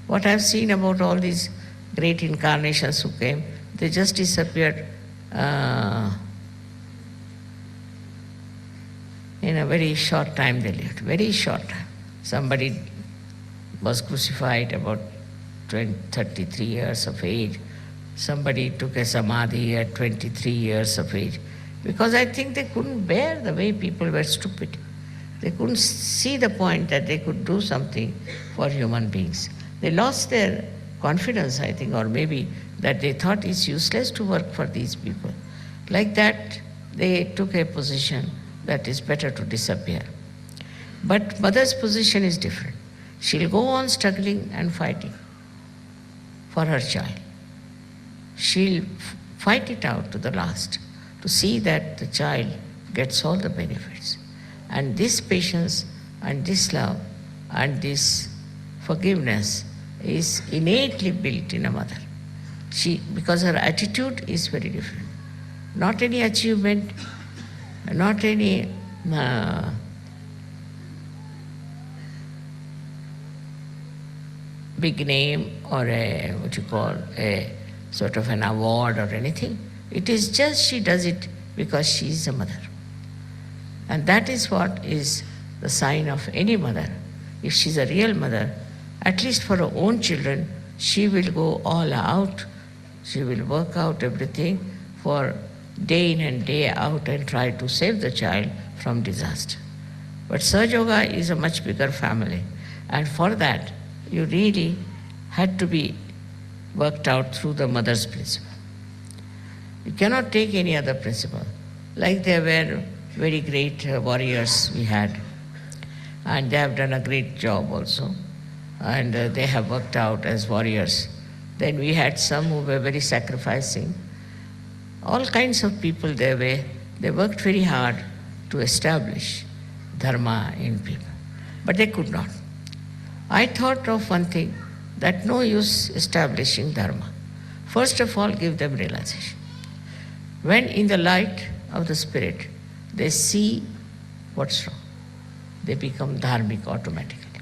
What I've seen about all these great incarnations who came, they just disappeared in a very short time they lived, very short time. Somebody was crucified about 33 years of age. Somebody took a samadhi at 23 years of age, because I think they couldn't bear the way people were stupid. They couldn't see the point that they could do something for human beings. They lost their confidence, I think, or maybe that they thought it's useless to work for these people. Like that, they took a position that is better to disappear. But mother's position is different. She'll go on struggling and fighting for her child. She'll fight it out to the last to see that the child gets all the benefits. And this patience and this love and this forgiveness is innately built in a mother. Because her attitude is very different. Not any achievement, not any big name or a sort of an award or anything. It is just she does it because she is a mother. And that is what is the sign of any mother. If she's a real mother, at least for her own children, she will go all out. She will work out everything for day in and day out and try to save the child from disaster. But Sahaja Yoga is a much bigger family. And for that, you really had to be worked out through the mother's principle. You cannot take any other principle. Like there were very great warriors we had, and they have done a great job also, and they have worked out as warriors. Then we had some who were very sacrificing. All kinds of people there were. They worked very hard to establish dharma in people, but they could not. I thought of one thing, that no use establishing dharma. First of all, give them realization. When in the light of the spirit, they see what's wrong, they become dharmic automatically.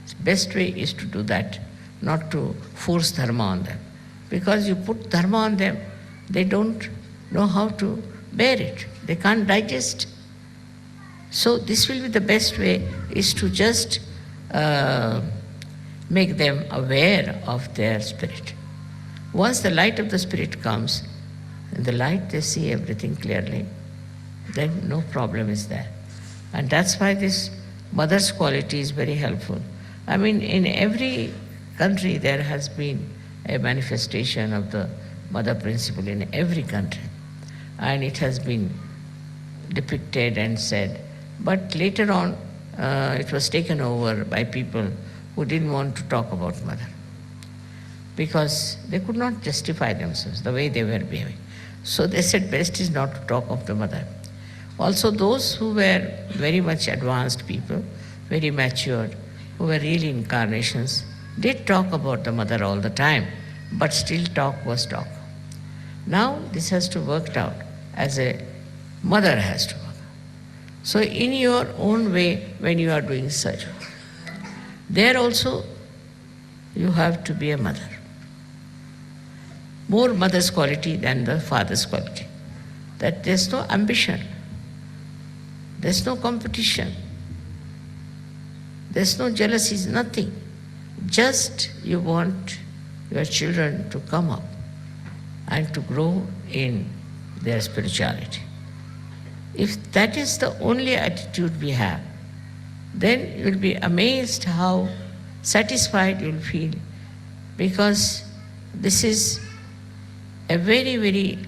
The best way is to do that, not to force dharma on them. Because you put dharma on them, they don't know how to bear it. They can't digest. So this will be the best way, is to just make them aware of their spirit. Once the light of the spirit comes, in the light they see everything clearly, then no problem is there. And that's why this mother's quality is very helpful. I mean, in every country there has been a manifestation of the mother principle in every country. And it has been depicted and said. But later on, it was taken over by people who didn't want to talk about mother, because they could not justify themselves the way they were behaving. So they said best is not to talk of the mother. Also those who were very much advanced people, very matured, who were really incarnations, did talk about the mother all the time, but still talk was talk. Now this has to work out as a mother has to work. So in your own way, when you are doing surgery, there also you have to be a mother. More mother's quality than the father's quality. That there's no ambition, there's no competition, there's no jealousy, nothing. Just you want your children to come up and to grow in their spirituality. If that is the only attitude we have, then you'll be amazed how satisfied you'll feel, because this is a very, very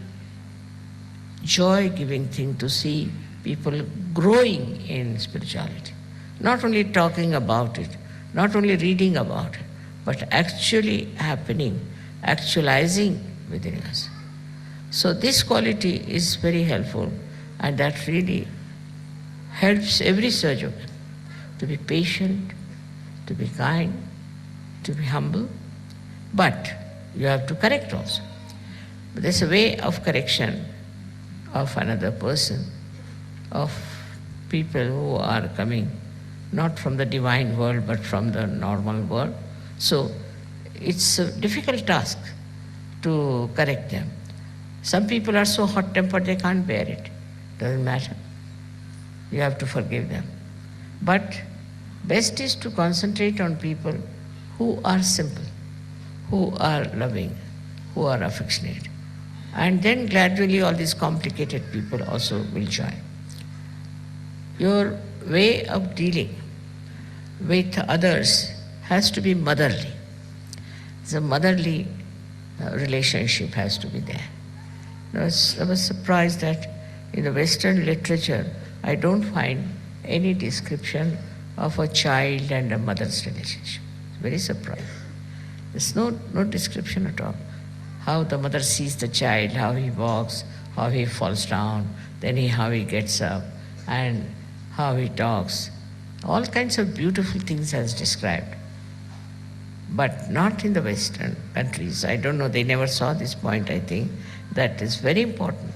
joy-giving thing to see people growing in spirituality. Not only talking about it, not only reading about it, but actually happening, actualizing within us. So this quality is very helpful, and that really helps every surgeon to be patient, to be kind, to be humble, but you have to correct also. But there's a way of correction of another person, of people who are coming not from the divine world but from the normal world. So it's a difficult task to correct them. Some people are so hot-tempered they can't bear it. Doesn't matter. You have to forgive them. But best is to concentrate on people who are simple, who are loving, who are affectionate. And then gradually all these complicated people also will join. Your way of dealing with others has to be motherly. The motherly relationship has to be there. I was surprised that in the Western literature, I don't find any description of a child and a mother's relationship. It's very surprising. There's no description at all. How the mother sees the child, how he walks, how he falls down, then how he gets up, and how he talks. All kinds of beautiful things as described. But not in the Western countries. I don't know, they never saw this point, I think. That is very important,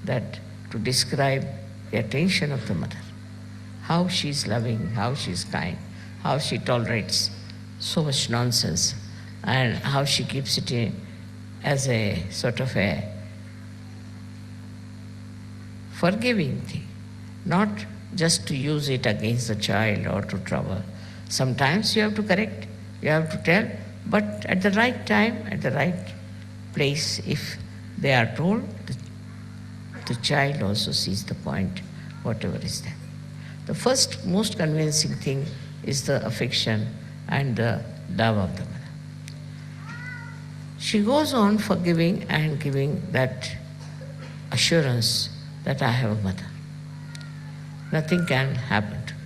that to describe the attention of the mother. How she's loving, how she's kind, how she tolerates so much nonsense, and how she keeps it in as a sort of a forgiving thing, not just to use it against the child or to trouble. Sometimes you have to correct, you have to tell, but at the right time, at the right place, if they are told, the child also sees the point, whatever is there. The first most convincing thing is the affection and the love of the mother. She goes on forgiving and giving that assurance that I have a mother. Nothing can happen to me.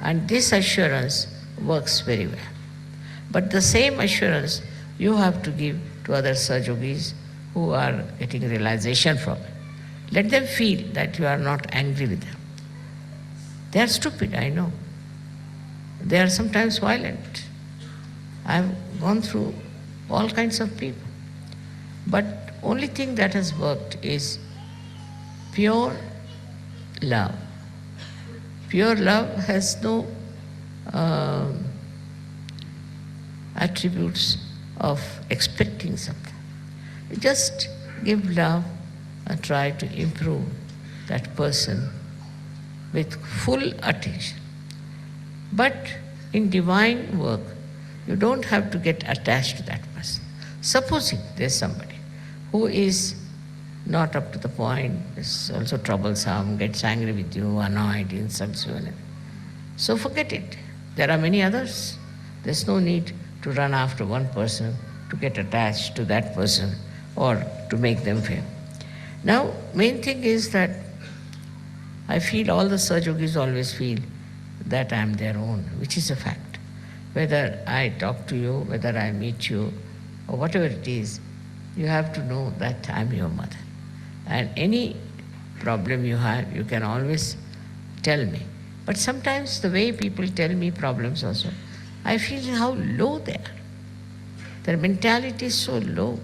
And this assurance works very well. But the same assurance you have to give to other Sahajogis who are getting realization from it. Let them feel that you are not angry with them. They are stupid, I know. They are sometimes violent. I've gone through all kinds of people. But only thing that has worked is pure love. Pure love has no attributes of expecting something. You just give love and try to improve that person with full attention. But in divine work, you don't have to get attached to that person. Supposing there's somebody who is not up to the point, is also troublesome, gets angry with you, annoyed, insults you. So forget it. There are many others. There's no need to run after one person, to get attached to that person, or to make them feel. Now, main thing is that I feel all the Sahajogis always feel that I am their own, which is a fact. Whether I talk to you, whether I meet you, or whatever it is, you have to know that I am your mother. And any problem you have, you can always tell me. But sometimes the way people tell me problems also, I feel how low they are. Their mentality is so low.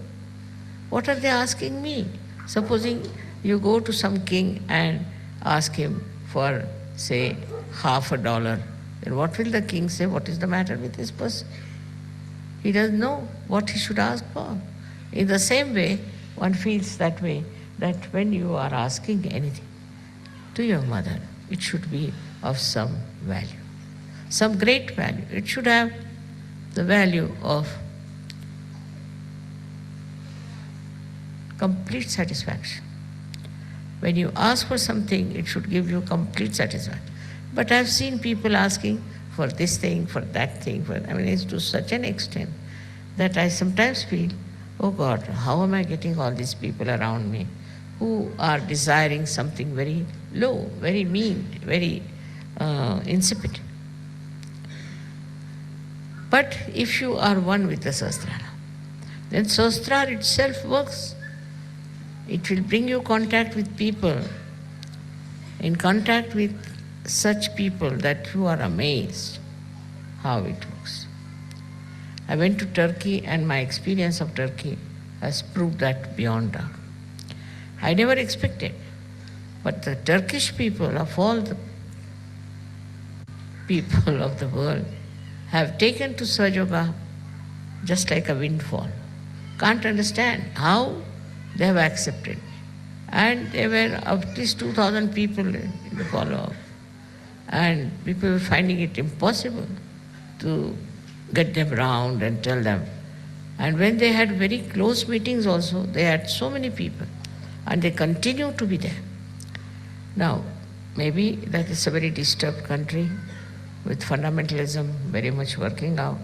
What are they asking me? Supposing you go to some king and ask him for, say, $50, then what will the king say? What is the matter with this person? He doesn't know what he should ask for. In the same way, one feels that way, that when you are asking anything to your mother, it should be of some value, some great value. It should have the value of complete satisfaction. When you ask for something, it should give you complete satisfaction. But I've seen people asking for this thing, for that thing, it's to such an extent that I sometimes feel, oh God, how am I getting all these people around me who are desiring something very low, very mean, very insipid. But if you are one with the Sahasrara, then Sahasrara itself works. It will bring you contact with people, in contact with such people that you are amazed how it works. I went to Turkey and my experience of Turkey has proved that beyond doubt. I never expected, but the Turkish people, of all the people of the world, have taken to Sahaja Yoga just like a windfall. Can't understand how they have accepted. And there were at least 2,000 people in the follow-up. And people were finding it impossible to get them round and tell them. And when they had very close meetings also, they had so many people. And they continue to be there. Now, maybe that is a very disturbed country with fundamentalism very much working out.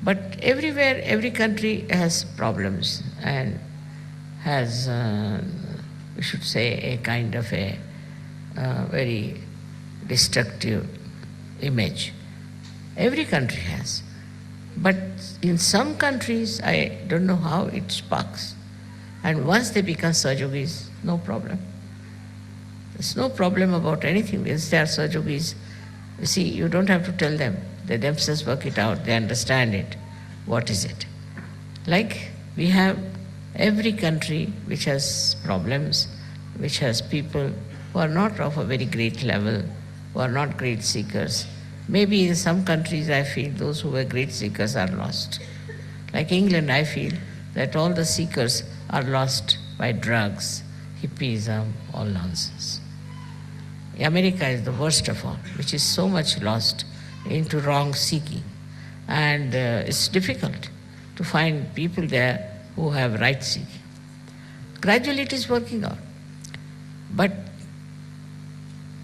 But everywhere, every country has problems and has, we should say, a kind of a very destructive image. Every country has. But in some countries, I don't know how it sparks. And once they become Sahaja Yogis, no problem. There's no problem about anything. Once they are Sahaja Yogis, you see, you don't have to tell them. They themselves work it out. They understand it. What is it? Like we have every country which has problems, which has people who are not of a very great level, who are not great seekers. Maybe in some countries I feel those who were great seekers are lost. Like England, I feel that all the seekers are lost by drugs, hippism, all nonsense. America is the worst of all, which is so much lost into wrong seeking. And it's difficult to find people there who have right seeking. Gradually it is working out. But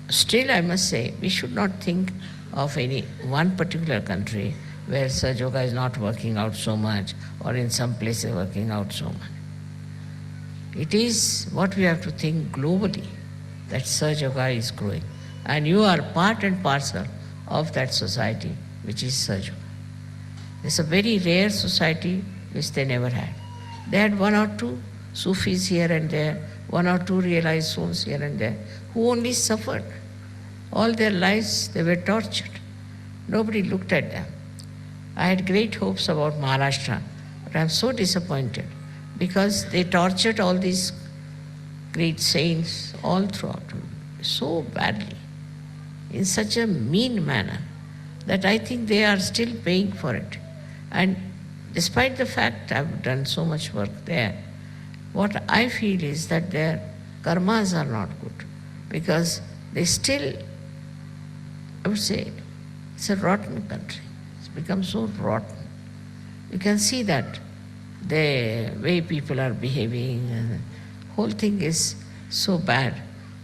still I must say, we should not think of any one particular country where Sahaja Yoga is not working out so much, or in some places working out so much. It is what we have to think globally, that Sahaja Yoga is growing. And you are part and parcel of that society, which is Sahaja Yoga. It's a very rare society which they never had. They had one or two Sufis here and there, one or two realized souls here and there, who only suffered. All their lives they were tortured. Nobody looked at them. I had great hopes about Maharashtra, but I'm so disappointed because they tortured all these great saints all throughout, so badly, in such a mean manner, that I think they are still paying for it. And despite the fact I've done so much work there, what I feel is that their karmas are not good, because they still, I would say, it's a rotten country. It's become so rotten. You can see that the way people are behaving, and the whole thing is so bad.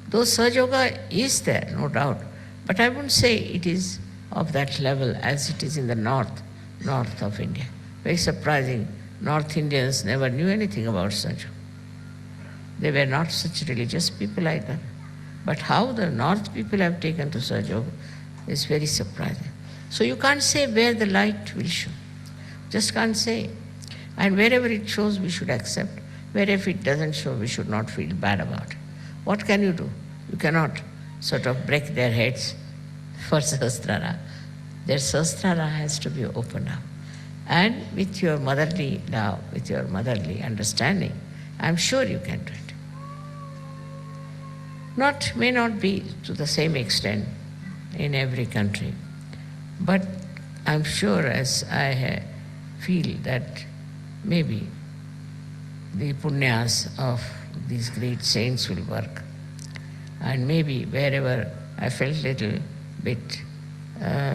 Though Sahaja Yoga is there, no doubt, but I wouldn't say it is of that level as it is in the north of India. Very surprising. North Indians never knew anything about Sahaja Yoga. They were not such religious people either. But how the north people have taken to Sahaja Yoga is very surprising. So you can't say where the light will show. Just can't say. And wherever it shows, we should accept. Wherever it doesn't show, we should not feel bad about it. What can you do? You cannot sort of break their heads for Sahasrara. their sahasrara has to be opened up. And with your motherly love, with your motherly understanding, I'm sure you can do it. May not be to the same extent in every country, but I'm sure as I feel that maybe the punyas of these great saints will work. And maybe wherever I felt little bit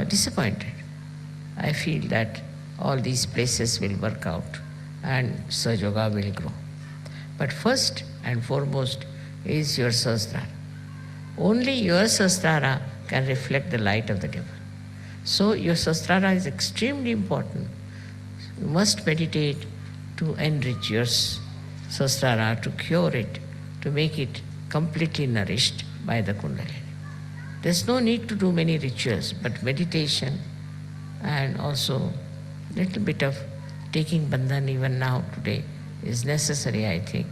disappointed, I feel that all these places will work out and Sahaja Yoga will grow. But first and foremost is your sahasrara. Only your sahasrara can reflect the light of the divine. So your sahasrara is extremely important. You must meditate to enrich your sahasrara, to cure it, to make it completely nourished by the Kundalini. There's no need to do many rituals, but meditation and also little bit of taking bandhan even now today is necessary, I think,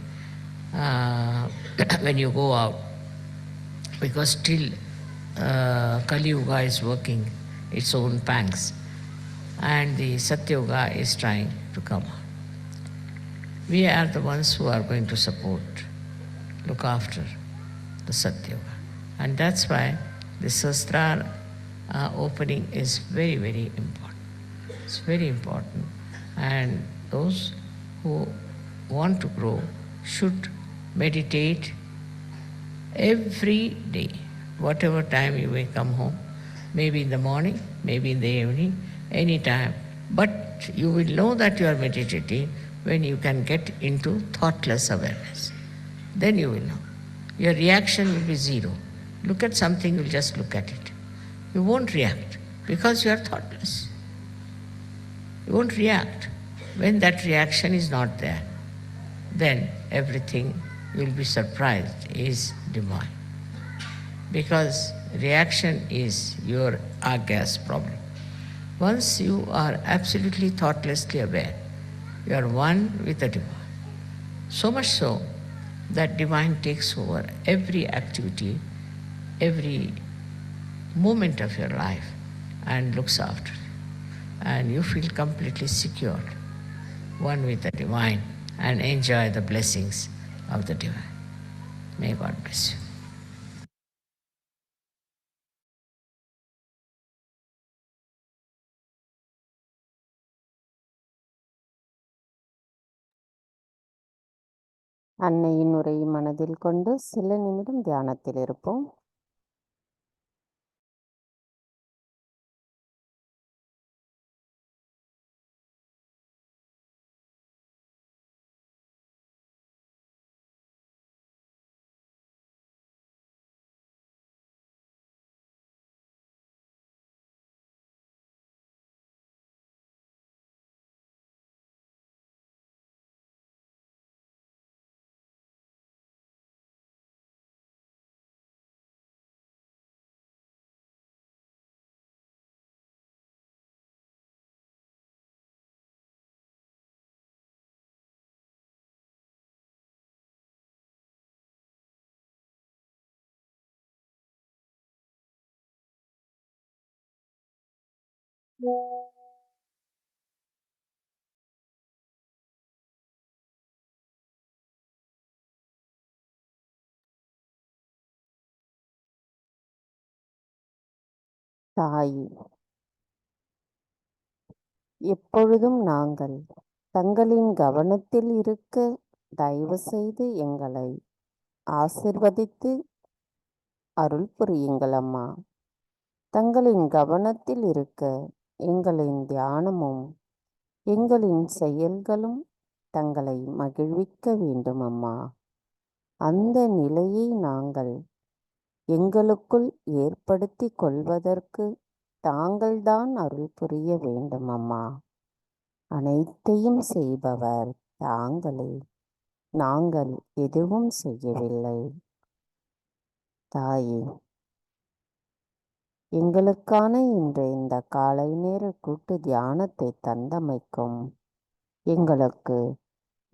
when you go out, because still Kali Yuga is working its own pangs and the Satya Yuga is trying to come out. We are the ones who are going to support, look after the Satya Yuga. And that's why the Sahasrara opening is very, very important. It's very important. And those who want to grow should meditate every day, whatever time you may come home, maybe in the morning, maybe in the evening, any time. But you will know that you are meditating when you can get into thoughtless awareness. Then you will know. Your reaction will be zero. Look at something, you'll just look at it. You won't react because you are thoughtless. You won't react. When that reaction is not there, then everything, you'll be surprised, is divine. Because reaction is your agas problem. Once you are absolutely thoughtlessly aware, you are one with the divine. So much so that divine takes over every activity, every moment of your life and looks after it. And you feel completely secured, one with the divine, and enjoy the blessings of the divine. May God bless you. அன்னையின் உரையை மனதில் கொண்டு சில நிமிடம் தியானத்தில் இருப்போம். தாய், எப்பொழுதும் நாங்கள் தங்களின் கவனத்தில் இருக்க தயவு செய்து எங்களை ஆசிர்வதித்து அருள் புரியுங்கள் அம்மா. தங்களின் கவனத்தில் இருக்க எங்களின் தியானமும் எங்களின் செயல்களும் தங்களை மகிழ்விக்க வேண்டும் அம்மா. அந்த நிலையை நாங்கள் எங்களுக்குள் ஏற்படுத்தி கொள்வதற்கு தாங்கள்தான் அருள் புரிய வேண்டும் அம்மா. அனைத்தையும் செய்பவர் தாங்களே, நாங்கள் எதுவும் செய்யவில்லை. தாயே, எங்களுக்கான இன்று இந்த காலை நேர கூட்டு தியானத்தை தந்தமைக்கும், எங்களுக்கு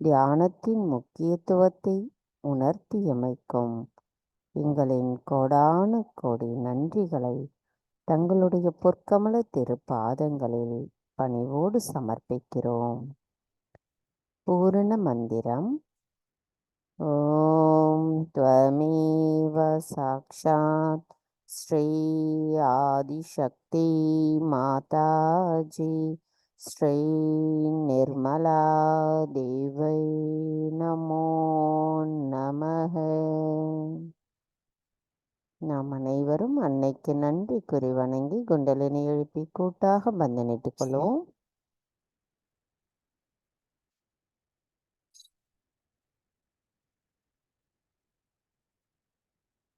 தியானத்தின் முக்கியத்துவத்தை உணர்த்தியமைக்கும் எங்களின் கோடான கோடி நன்றிகளை தங்களுடைய பொற்கமல திருப்பாதங்களில் பணிவோடு சமர்ப்பிக்கிறோம். பூரண மந்திரம். ஓம் த்வமேவ சாக்ஷாத் ஸ்ரீ ஆதிசக்தி மாதாஜி ஸ்ரீ நிர்மலா தேவை நமோ நமः. நாம் அனைவரும் அன்னைக்கு நன்றி கூறி வணங்கி குண்டலினி எழுப்பி கூட்டாக பந்தனிட்டுக் கொள்வோம்.